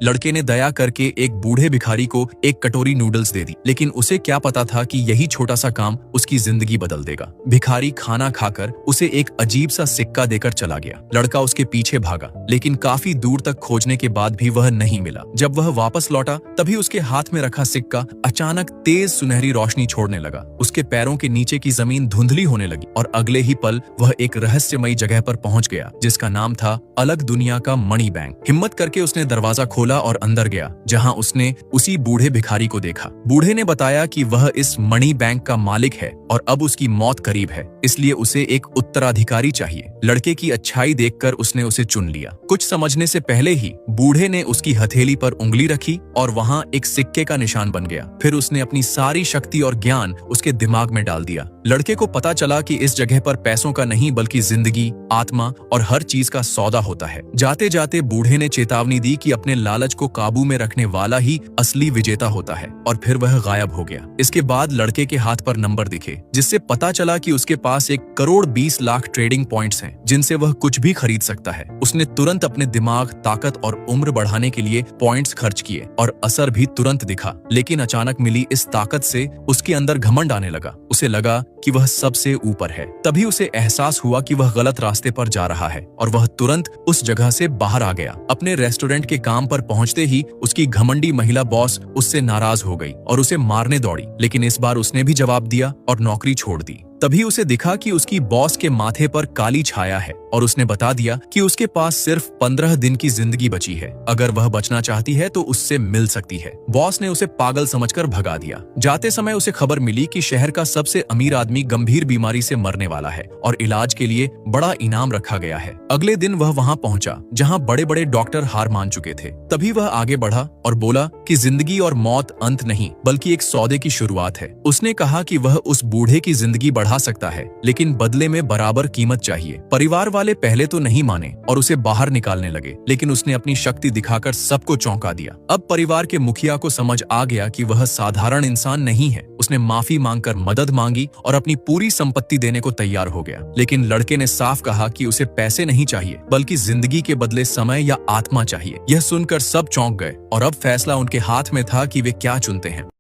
लड़के ने दया करके एक बूढ़े भिखारी को एक कटोरी नूडल्स दे दी, लेकिन उसे क्या पता था कि यही छोटा सा काम उसकी जिंदगी बदल देगा। भिखारी खाना खाकर उसे एक अजीब सा सिक्का देकर चला गया। लड़का उसके पीछे भागा, लेकिन काफी दूर तक खोजने के बाद भी वह नहीं मिला। जब वह वापस लौटा तभी उसके हाथ में रखा सिक्का अचानक तेज सुनहरी रोशनी छोड़ने लगा। उसके पैरों के नीचे की जमीन धुंधली होने लगी और अगले ही पल वह एक रहस्यमयी जगह पर पहुंच गया, जिसका नाम था अलग दुनिया का मणि बैंक। हिम्मत करके उसने दरवाजा खोला और अंदर गया, जहां उसने उसी बूढ़े भिखारी को देखा। बूढ़े ने बताया कि वह इस मणि बैंक का मालिक है और अब उसकी मौत करीब है, इसलिए उसे एक उत्तराधिकारी चाहिए। लड़के की अच्छाई देखकर उसने उसे चुन लिया। कुछ समझने से पहले ही बूढ़े ने उसकी हथेली पर उंगली रखी और वहां एक सिक्के का निशान बन गया। फिर उसने अपनी सारी शक्ति और ज्ञान उसके दिमाग में डाल दिया। लड़के को पता चला कि इस जगह पर पैसों का नहीं बल्कि जिंदगी, आत्मा और हर चीज का सौदा होता है। जाते जाते बूढ़े ने चेतावनी दी कि अपने लालच को काबू में रखने वाला ही असली विजेता होता है, और फिर वह गायब हो गया। इसके बाद लड़के के हाथ पर नंबर दिखे, जिससे पता चला कि उसके पास 1,20,00,000 ट्रेडिंग पॉइंट्स हैं, जिनसे वह कुछ भी खरीद सकता है। उसने तुरंत अपने दिमाग, ताकत और उम्र बढ़ाने के लिए पॉइंट्स खर्च किए और असर भी तुरंत दिखा। लेकिन अचानक मिली इस ताकत से उसके अंदर घमंड आने लगा। उसे लगा कि वह सबसे ऊपर है। तभी उसे एहसास हुआ कि वह गलत रास्ते पर जा रहा है और वह तुरंत उस जगह से बाहर आ गया। अपने रेस्टोरेंट के काम पर पहुंचते ही उसकी घमंडी महिला बॉस उससे नाराज हो गई और उसे मारने दौड़ी, लेकिन इस बार उसने भी जवाब दिया और नौकरी छोड़ दी। तभी उसे दिखा कि उसकी बॉस के माथे पर काली छाया है और उसने बता दिया कि उसके पास सिर्फ 15 दिन की जिंदगी बची है। अगर वह बचना चाहती है तो उससे मिल सकती है। बॉस ने उसे पागल समझकर भगा दिया। जाते समय उसे खबर मिली कि शहर का सबसे अमीर आदमी गंभीर बीमारी से मरने वाला है और इलाज के लिए बड़ा इनाम रखा गया है। अगले दिन वह वहां पहुंचा जहां बड़े बड़े डॉक्टर हार मान चुके थे। तभी वह आगे बढ़ा और बोला कि जिंदगी और मौत अंत नहीं बल्कि एक सौदे की शुरुआत है। उसने कहा कि वह उस बूढ़े की जिंदगी बढ़ा सकता है, लेकिन बदले में बराबर कीमत चाहिए। परिवार वाले पहले तो नहीं माने और उसे बाहर निकालने लगे, लेकिन उसने अपनी शक्ति दिखाकर सबको चौंका दिया। अब परिवार के मुखिया को समझ आ गया कि वह साधारण इंसान नहीं है। उसने माफी मांगकर मदद मांगी और अपनी पूरी संपत्ति देने को तैयार हो गया। लेकिन लड़के ने साफ कहा कि उसे पैसे नहीं चाहिए बल्कि जिंदगी के बदले समय या आत्मा चाहिए। यह सुनकर सब चौंक गए और अब फैसला उनके हाथ में था कि वे क्या चुनते हैं।